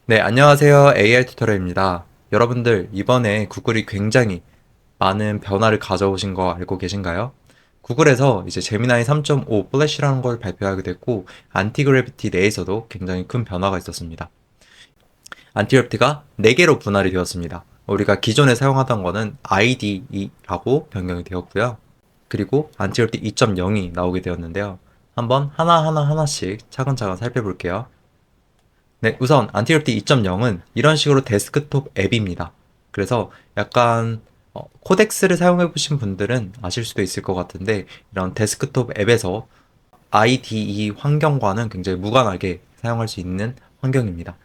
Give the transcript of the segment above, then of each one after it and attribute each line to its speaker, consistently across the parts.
Speaker 1: 네, 안녕하세요. AI 튜터리얼입니다. 여러분들, 이번에 구글이 굉장히 많은 변화를 가져오신 거 알고 계신가요? 구글에서 이제 제미나이 3.5 플래시라는 걸 발표하게 됐고, 안티그래비티 내에서도 굉장히 큰 변화가 있었습니다. 안티그래비티가 4개로 분할이 되었습니다. 우리가 기존에 사용하던 거는 IDE라고 변경이 되었고요. 그리고 안티그래비티 2.0이 나오게 되었는데요. 한번 하나씩 차근차근 살펴볼게요. 네, 우선 안티그래프티 2.0은 이런 식으로 데스크톱 앱입니다. 그래서 약간 코덱스를 사용해 보신 분들은 아실 수도 있을 것 같은데 이런 데스크톱 앱에서 IDE 환경과는 굉장히 무관하게 사용할 수 있는 환경입니다.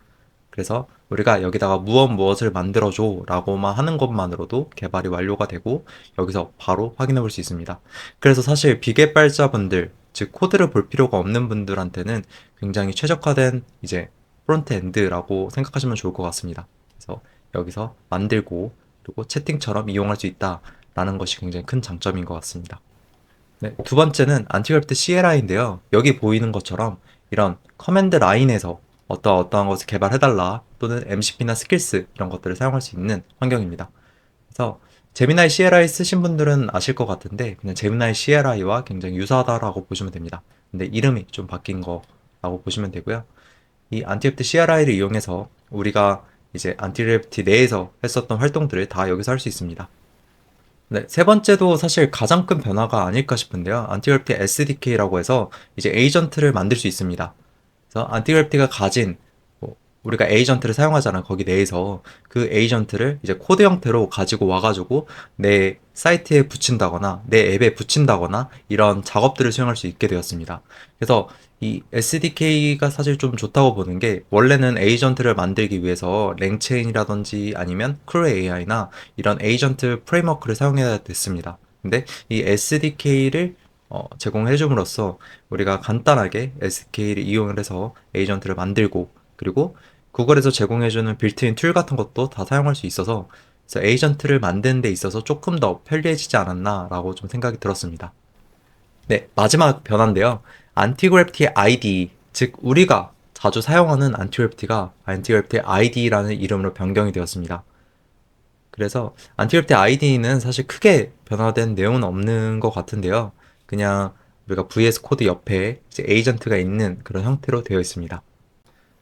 Speaker 1: 그래서 우리가 여기다가 무엇을 만들어줘 라고만 하는 것만으로도 개발이 완료가 되고 여기서 바로 확인해 볼 수 있습니다. 그래서 사실 비개발자분들, 즉 코드를 볼 필요가 없는 분들한테는 굉장히 최적화된 이제 프론트엔드라고 생각하시면 좋을 것 같습니다. 그래서 여기서 만들고 그리고 채팅처럼 이용할 수 있다라는 것이 굉장히 큰 장점인 것 같습니다. 네, 두 번째는 안티그래프트 CLI인데요. 여기 보이는 것처럼 이런 커맨드 라인에서 어떠한 것을 개발해달라 또는 MCP나 스킬스 이런 것들을 사용할 수 있는 환경입니다. 그래서 제미나이 CLI 쓰신 분들은 아실 것 같은데 그냥 제미나이 CLI와 굉장히 유사하다라고 보시면 됩니다. 근데 이름이 좀 바뀐 거라고 보시면 되고요. 이 안티그래프트 CLI를 이용해서 우리가 이제 안티그래프트 내에서 했었던 활동들을 다 여기서 할 수 있습니다. 네, 세 번째도 사실 가장 큰 변화가 아닐까 싶은데요. 안티그래프티 SDK라고 해서 이제 에이전트를 만들 수 있습니다. 그래서 안티그래프티가 가진 우리가 에이전트를 사용하잖아요. 거기 내에서 그 에이전트를 이제 코드 형태로 가지고 와가지고 내 사이트에 붙인다거나 내 앱에 붙인다거나 이런 작업들을 수행할 수 있게 되었습니다. 그래서 이 SDK가 사실 좀 좋다고 보는 게 원래는 에이전트를 만들기 위해서 랭체인이라든지 아니면 크루 AI나 이런 에이전트 프레임워크를 사용해야 됐습니다. 근데 이 SDK를 제공해 줌으로써 우리가 간단하게 SDK를 이용을 해서 에이전트를 만들고 그리고 구글에서 제공해주는 빌트인 툴 같은 것도 다 사용할 수 있어서 그래서 에이전트를 만드는 데 있어서 조금 더 편리해지지 않았나라고 좀 생각이 들었습니다. 네, 마지막 변화인데요. 안티그래프티 ID, 즉 우리가 자주 사용하는 안티그래프티가 안티그래프티 ID라는 이름으로 변경이 되었습니다. 그래서 안티그래프티 ID는 사실 크게 변화된 내용은 없는 것 같은데요. 그냥 우리가 VS 코드 옆에 이제 에이전트가 있는 그런 형태로 되어 있습니다.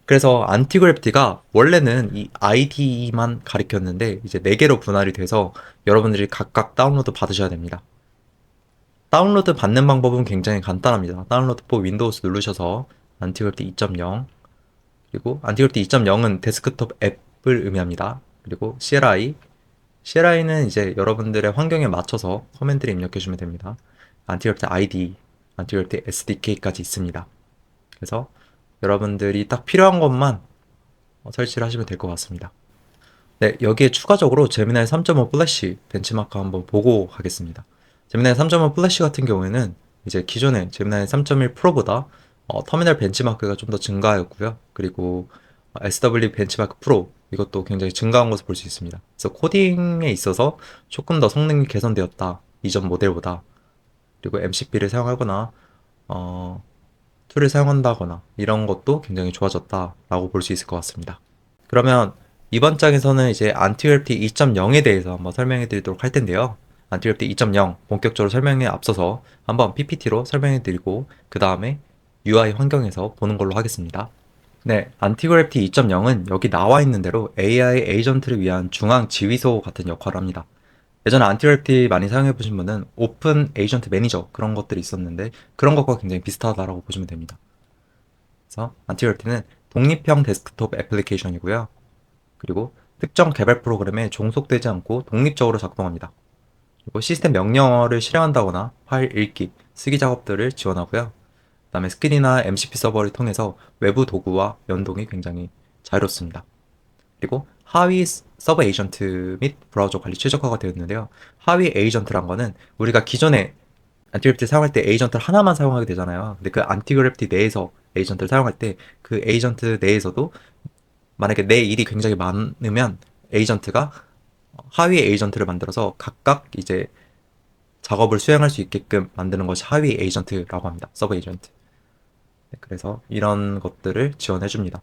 Speaker 1: 그래서 안티그래프티가 원래는 이 ID만 가리켰는데 이제 4개로 분할이 돼서 여러분들이 각각 다운로드 받으셔야 됩니다. 다운로드 받는 방법은 굉장히 간단합니다. 다운로드 포 윈도우스 누르셔서 안티그래프티 2.0 그리고 안티그래프티 2.0은 데스크톱 앱을 의미합니다. 그리고 CLI는 이제 여러분들의 환경에 맞춰서 커맨드를 입력해 주면 됩니다. 안티그래프티 ID, 안티그래프티 SDK까지 있습니다. 그래서 여러분들이 딱 필요한 것만 설치를 하시면 될 것 같습니다. 네, 여기에 추가적으로 제미나이 3.5 플래시 벤치마크 한번 보고 가겠습니다. 제미나이 3.5 플래시 같은 경우에는 이제 기존의 제미나이 3.1 프로보다 터미널 벤치마크가 좀 더 증가하였고요. 그리고 SW 벤치마크 프로 이것도 굉장히 증가한 것을 볼 수 있습니다. 그래서 코딩에 있어서 조금 더 성능이 개선되었다. 이전 모델보다. 그리고 MCP를 사용하거나 어, 툴을 사용한다거나 이런 것도 굉장히 좋아졌다라고 볼 수 있을 것 같습니다. 그러면 이번 장에서는 이제 안티그래프티 2.0에 대해서 한번 설명해 드리도록 할 텐데요. 안티그래프티 2.0 본격적으로 설명에 앞서서 한번 PPT로 설명해 드리고 그 다음에 UI 환경에서 보는 걸로 하겠습니다. 네, 안티그래프티 2.0은 여기 나와 있는 대로 AI 에이전트를 위한 중앙 지휘소 같은 역할을 합니다. 예전에 안티그래프티 많이 사용해 보신 분은 오픈 에이전트 매니저 그런 것들이 있었는데 그런 것과 굉장히 비슷하다라고 보시면 됩니다. 그래서 안티그래프티는 독립형 데스크톱 애플리케이션이고요. 그리고 특정 개발 프로그램에 종속되지 않고 독립적으로 작동합니다. 그리고 시스템 명령어를 실행한다거나 파일 읽기, 쓰기 작업들을 지원하고요. 그다음에 스크린이나 MCP 서버를 통해서 외부 도구와 연동이 굉장히 자유롭습니다. 그리고 하위 서버 에이전트 및 브라우저 관리 최적화가 되어 있는데요. 하위 에이전트란 거는 우리가 기존에 안티그래프티 사용할 때 에이전트를 하나만 사용하게 되잖아요. 근데 그 안티그래프티 내에서 에이전트를 사용할 때 그 에이전트 내에서도 만약에 내 일이 굉장히 많으면 에이전트가 하위 에이전트를 만들어서 각각 이제 작업을 수행할 수 있게끔 만드는 것이 하위 에이전트라고 합니다. 서버 에이전트. 네, 그래서 이런 것들을 지원해 줍니다.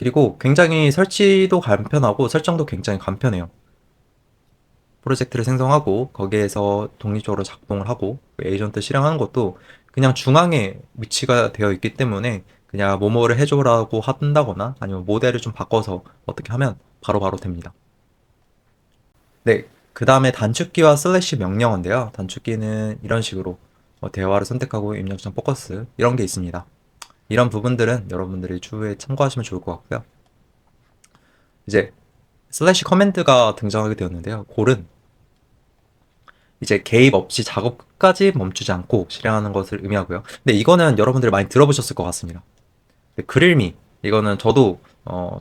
Speaker 1: 그리고 굉장히 설치도 간편하고 설정도 굉장히 간편해요. 프로젝트를 생성하고 거기에서 독립적으로 작동을 하고 에이전트 실행하는 것도 그냥 중앙에 위치가 되어 있기 때문에 그냥 뭐뭐를 해줘라고 한다거나 아니면 모델을 좀 바꿔서 어떻게 하면 바로바로 됩니다. 네, 그 다음에 단축키와 슬래시 명령어인데요. 단축키는 이런 식으로 대화를 선택하고 입력점 포커스 이런 게 있습니다. 이런 부분들은 여러분들이 추후에 참고하시면 좋을 것 같고요. 이제 슬래시 커맨드가 등장하게 되었는데요. 골은 이제 개입 없이 작업 끝까지 멈추지 않고 실행하는 것을 의미하고요. 근데 이거는 여러분들이 많이 들어보셨을 것 같습니다. 그릴미 이거는 저도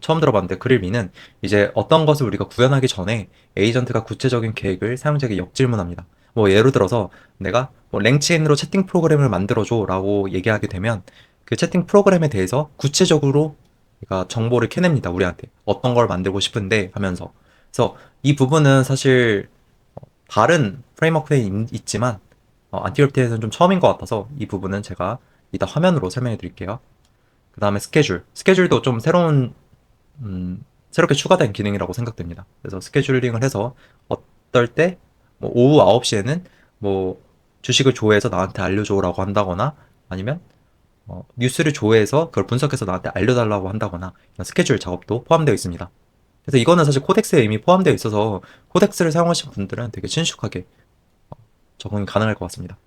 Speaker 1: 처음 들어봤는데 그릴미는 이제 어떤 것을 우리가 구현하기 전에 에이전트가 구체적인 계획을 사용자에게 역질문합니다. 뭐 예를 들어서 내가 뭐 랭체인으로 채팅 프로그램을 만들어줘 라고 얘기하게 되면 그 채팅 프로그램에 대해서 구체적으로 그러니까 정보를 캐냅니다. 우리한테 어떤 걸 만들고 싶은데 하면서 그래서 이 부분은 사실 다른 프레임워크에 있지만 안티그래프트에서는 좀 처음인 것 같아서 이 부분은 제가 이따 화면으로 설명해 드릴게요. 그 다음에 스케줄도 좀 새롭게 추가된 기능이라고 생각됩니다. 그래서 스케줄링을 해서 어떨 때, 뭐 오후 9시에는 뭐 주식을 조회해서 나한테 알려줘라고 한다거나 아니면 뉴스를 조회해서 그걸 분석해서 나한테 알려달라고 한다거나 이런 스케줄 작업도 포함되어 있습니다. 그래서 이거는 사실 코덱스에 이미 포함되어 있어서 코덱스를 사용하신 분들은 되게 친숙하게 적응이 가능할 것 같습니다.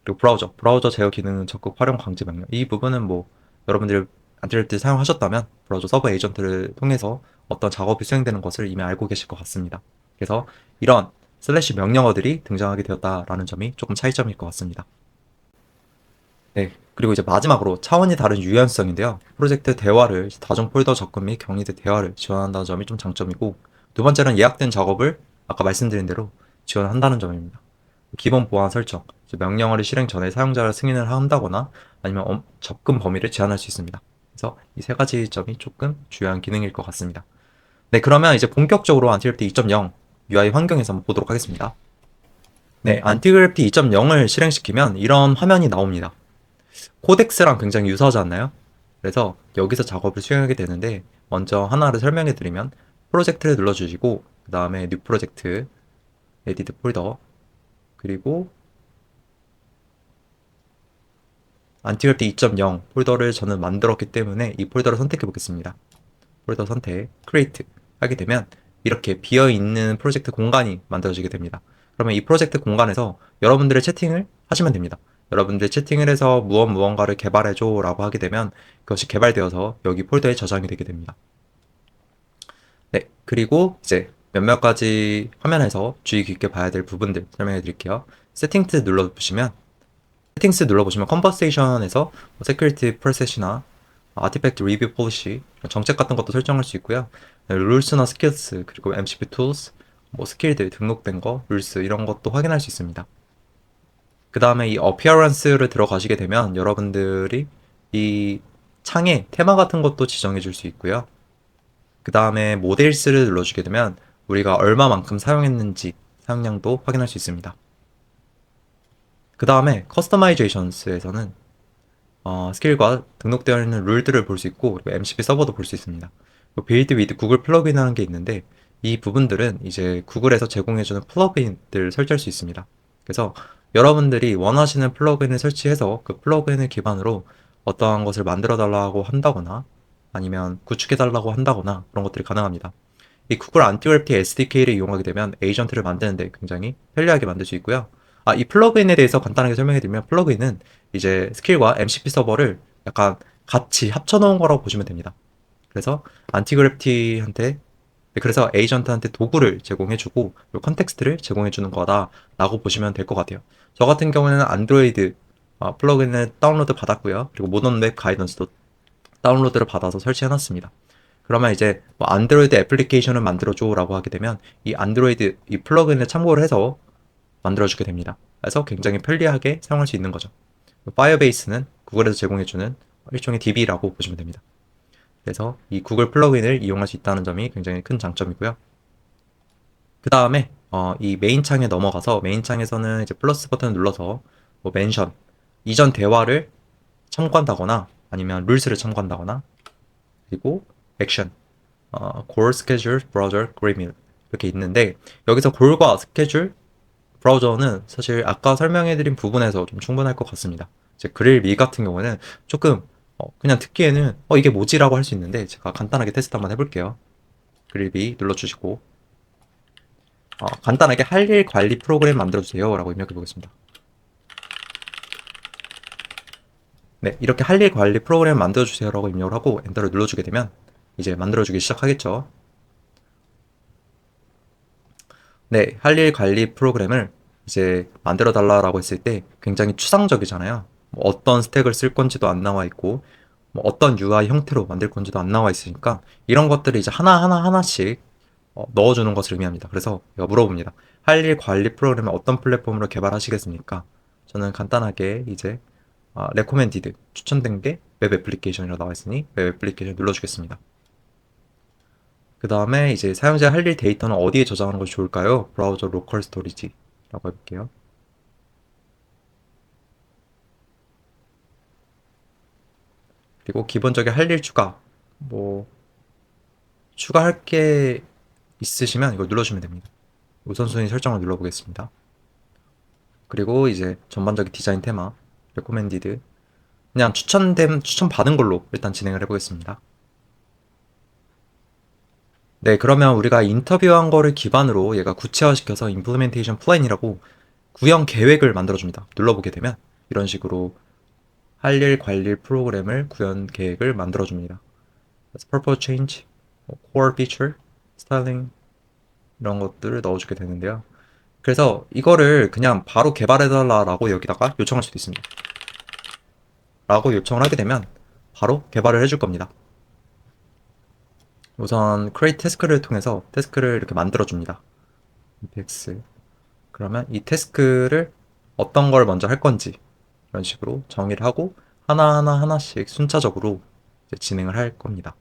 Speaker 1: 그리고 브라우저 제어 기능 적극 활용 방지 명령. 이 부분은 뭐 여러분들이 안티그래프트 사용하셨다면 브라우저 서버 에이전트를 통해서 어떤 작업이 수행되는 것을 이미 알고 계실 것 같습니다. 그래서 이런 슬래시 명령어들이 등장하게 되었다라는 점이 조금 차이점일 것 같습니다. 네. 그리고 이제 마지막으로 차원이 다른 유연성인데요. 프로젝트 대화를 다중 폴더 접근 및 격리된 대화를 지원한다는 점이 좀 장점이고 두 번째는 예약된 작업을 아까 말씀드린 대로 지원한다는 점입니다. 기본 보안 설정, 명령어를 실행 전에 사용자를 승인을 한다거나 아니면 접근 범위를 제한할 수 있습니다. 그래서 이 세 가지 점이 조금 중요한 기능일 것 같습니다. 네, 그러면 이제 본격적으로 안티그래프트 2.0 UI 환경에서 한번 보도록 하겠습니다. 네, 안티그래프트 2.0을 실행시키면 이런 화면이 나옵니다. 코덱스랑 굉장히 유사하지 않나요? 그래서 여기서 작업을 수행하게 되는데 먼저 하나를 설명해 드리면 프로젝트를 눌러주시고 그 다음에 뉴 프로젝트, 에디트 폴더 그리고 안티그래프트 2.0 폴더를 저는 만들었기 때문에 이 폴더를 선택해 보겠습니다. 폴더 선택, 크리에이트 하게 되면 이렇게 비어있는 프로젝트 공간이 만들어지게 됩니다. 그러면 이 프로젝트 공간에서 여러분들의 채팅을 하시면 됩니다. 여러분들이 채팅을 해서 무언가를 개발해줘 라고 하게 되면 그것이 개발되어서 여기 폴더에 저장이 되게 됩니다. 네, 그리고 이제 몇몇 가지 화면에서 주의 깊게 봐야 될 부분들 설명해 드릴게요. 세팅스 눌러보시면 컨버세이션에서 세큐리티 프로세스나 아티팩트 리뷰 폴리시 정책 같은 것도 설정할 수 있고요. 룰스나 스킬스 그리고 MCP 툴스 뭐 스킬들 등록된 거 룰스 이런 것도 확인할 수 있습니다. 그 다음에 이 어피어런스를 들어가시게 되면 여러분들이 이 창에 테마 같은 것도 지정해 줄 수 있고요. 그 다음에 모델스를 눌러주게 되면 우리가 얼마만큼 사용했는지 사용량도 확인할 수 있습니다. 그 다음에 커스터마이제이션스에서는 스킬과 등록되어 있는 룰들을 볼 수 있고 그리고 MCP 서버도 볼 수 있습니다. 빌드 위드 구글 플러그인이라는 게 있는데 이 부분들은 이제 구글에서 제공해주는 플러그인들 설치할 수 있습니다. 그래서 여러분들이 원하시는 플러그인을 설치해서 그 플러그인을 기반으로 어떠한 것을 만들어 달라고 한다거나 아니면 구축해 달라고 한다거나 그런 것들이 가능합니다. 이 구글 안티그래프티 SDK를 이용하게 되면 에이전트를 만드는데 굉장히 편리하게 만들 수 있고요. 이 플러그인에 대해서 간단하게 설명해 드리면 플러그인은 이제 스킬과 MCP 서버를 약간 같이 합쳐놓은 거라고 보시면 됩니다. 그래서 안티그래프티한테 그래서 에이전트한테 도구를 제공해주고 그리고 컨텍스트를 제공해주는 거다라고 보시면 될 것 같아요. 저 같은 경우에는 안드로이드 플러그인을 다운로드 받았고요. 그리고 모던 웹 가이던스도 다운로드를 받아서 설치해놨습니다. 그러면 이제 뭐 안드로이드 애플리케이션을 만들어줘라고 하게 되면 이 안드로이드 이 플러그인을 참고를 해서 만들어주게 됩니다. 그래서 굉장히 편리하게 사용할 수 있는 거죠. 파이어베이스는 구글에서 제공해주는 일종의 DB라고 보시면 됩니다. 그래서 이 구글 플러그인을 이용할 수 있다는 점이 굉장히 큰 장점이고요. 그 다음에 이 메인 창에 넘어가서 메인 창에서는 이제 플러스 버튼을 눌러서 뭐 멘션 이전 대화를 참고한다거나 아니면 룰스를 참고한다거나 그리고 액션, 골 스케줄 브라우저 그리밀 이렇게 있는데 여기서 골과 스케줄 브라우저는 사실 아까 설명해드린 부분에서 좀 충분할 것 같습니다. 이제 그릴 미 같은 경우는 조금 그냥 듣기에는 이게 뭐지라고 할 수 있는데 제가 간단하게 테스트 한번 해볼게요. 그릴 미 눌러주시고 간단하게 할 일 관리 프로그램 만들어주세요 라고 입력해 보겠습니다. 네, 이렇게 할 일 관리 프로그램 만들어주세요 라고 입력을 하고 엔터를 눌러주게 되면 이제 만들어주기 시작하겠죠. 네, 할 일 관리 프로그램을 이제 만들어 달라라고 했을 때 굉장히 추상적이잖아요. 뭐 어떤 스택을 쓸 건지도 안 나와 있고 뭐 어떤 UI 형태로 만들 건지도 안 나와 있으니까 이런 것들을 이제 하나씩 넣어주는 것을 의미합니다. 그래서 제가 물어봅니다. 할 일 관리 프로그램을 어떤 플랫폼으로 개발하시겠습니까? 저는 간단하게 이제 레코멘디드 추천된 게 웹 애플리케이션이라고 나와 있으니 웹 애플리케이션 눌러주겠습니다. 그 다음에 이제 사용자 할 일 데이터는 어디에 저장하는 것이 좋을까요? 브라우저 로컬 스토리지라고 해볼게요. 그리고 기본적인 할 일 추가, 뭐 추가할 게 있으시면 이걸 눌러주면 됩니다. 우선순위 설정을 눌러보겠습니다. 그리고 이제 전반적인 디자인 테마, 레코멘디드 그냥 추천받은 걸로 일단 진행을 해보겠습니다. 네, 그러면 우리가 인터뷰한 거를 기반으로 얘가 구체화시켜서 임플리멘테이션 플랜이라고 구형 계획을 만들어줍니다. 눌러보게 되면 이런 식으로 할 일 관리 프로그램을 구현 계획을 만들어줍니다. purpose change, core feature, styling 이런 것들을 넣어주게 되는데요. 그래서 이거를 그냥 바로 개발해달라고 여기다가 요청할 수도 있습니다. 라고 요청을 하게 되면 바로 개발을 해줄 겁니다. 우선 create task를 통해서 태스크를 이렇게 만들어줍니다. impx 그러면 이 태스크를 어떤 걸 먼저 할 건지 이런 식으로 정의를 하고 하나씩 순차적으로 진행을 할 겁니다.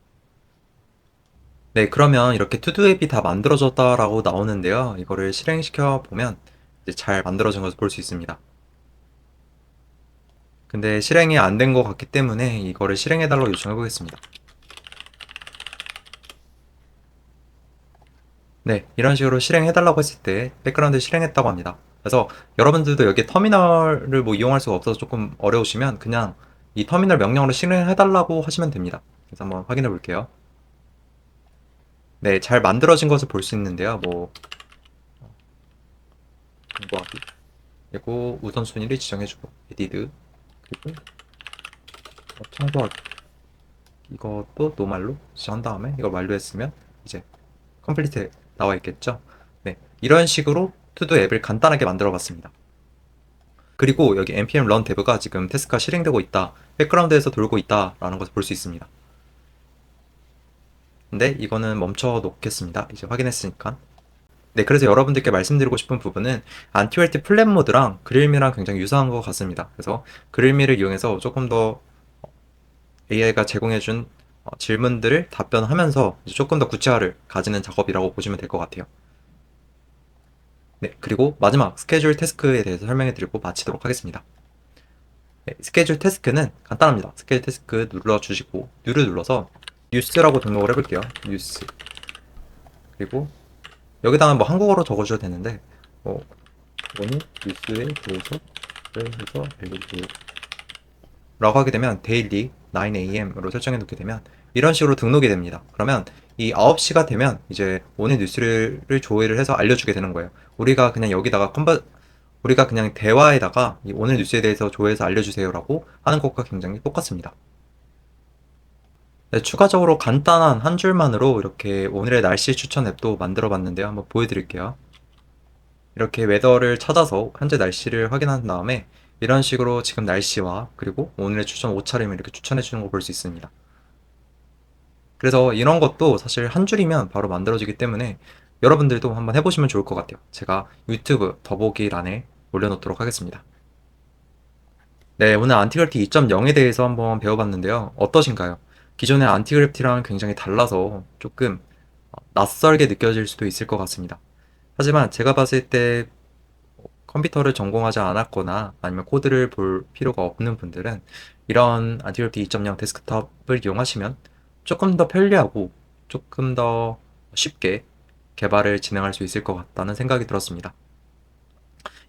Speaker 1: 네, 그러면 이렇게 투두 앱이 다 만들어졌다라고 나오는데요. 이거를 실행시켜 보면 이제 잘 만들어진 것을 볼 수 있습니다. 근데 실행이 안 된 것 같기 때문에 이거를 실행해달라고 요청해 보겠습니다. 네, 이런 식으로 실행해달라고 했을 때 백그라운드 실행했다고 합니다. 그래서 여러분들도 여기 터미널을 뭐 이용할 수가 없어서 조금 어려우시면 그냥 이 터미널 명령으로 실행해달라고 하시면 됩니다. 그래서 한번 확인해 볼게요. 네, 잘 만들어진 것을 볼 수 있는데요. 뭐 공부하기 그리고 우선순위를 지정해주고 에디드 그리고 청소하기 이것도 노말로 지정한 다음에 이걸 완료했으면 이제 컴플리트 나와 있겠죠. 네, 이런 식으로 투두 앱을 간단하게 만들어 봤습니다. 그리고 여기 npm run dev가 지금 태스크가 실행되고 있다, 백그라운드에서 돌고 있다 라는 것을 볼 수 있습니다. 근데 이거는 멈춰 놓겠습니다. 이제 확인했으니까. 네, 그래서 여러분들께 말씀드리고 싶은 부분은 안티웰트 플랫 모드랑 그릴미랑 굉장히 유사한 것 같습니다. 그래서 그릴미를 이용해서 조금 더 AI가 제공해준 질문들을 답변하면서 조금 더 구체화를 가지는 작업이라고 보시면 될 것 같아요. 네, 그리고 마지막 스케줄 태스크에 대해서 설명해 드리고 마치도록 하겠습니다. 네, 스케줄 태스크는 간단합니다. 스케줄 태스크 눌러주시고 뉴를 눌러서 뉴스라고 등록을 해볼게요. 뉴스. 그리고 여기다가 뭐 한국어로 적어주셔도 되는데 오늘 뉴스에 대해서 해서 알려주세요 라고 하게 되면 데일리 9am 으로 설정해 놓게 되면 이런 식으로 등록이 됩니다. 그러면 이 9시가 되면 이제 오늘 뉴스를 조회를 해서 알려주게 되는 거예요. 우리가 그냥 대화에다가 이 오늘 뉴스에 대해서 조회해서 알려주세요라고 하는 것과 굉장히 똑같습니다. 네, 추가적으로 간단한 한 줄만으로 이렇게 오늘의 날씨 추천 앱도 만들어 봤는데요. 한번 보여드릴게요. 이렇게 웨더를 찾아서 현재 날씨를 확인한 다음에 이런 식으로 지금 날씨와 그리고 오늘의 추천 옷차림을 이렇게 추천해 주는 거 볼 수 있습니다. 그래서 이런 것도 사실 한 줄이면 바로 만들어지기 때문에 여러분들도 한번 해보시면 좋을 것 같아요. 제가 유튜브 더보기란에 올려놓도록 하겠습니다. 네, 오늘 안티그래프티 2.0에 대해서 한번 배워봤는데요. 어떠신가요? 기존의 안티그래프티랑 굉장히 달라서 조금 낯설게 느껴질 수도 있을 것 같습니다. 하지만 제가 봤을 때 컴퓨터를 전공하지 않았거나 아니면 코드를 볼 필요가 없는 분들은 이런 안티그래프티 2.0 데스크톱을 이용하시면 조금 더 편리하고 조금 더 쉽게 개발을 진행할 수 있을 것 같다는 생각이 들었습니다.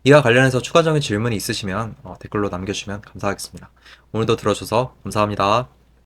Speaker 1: 이와 관련해서 추가적인 질문이 있으시면 댓글로 남겨주시면 감사하겠습니다. 오늘도 들어줘서 감사합니다.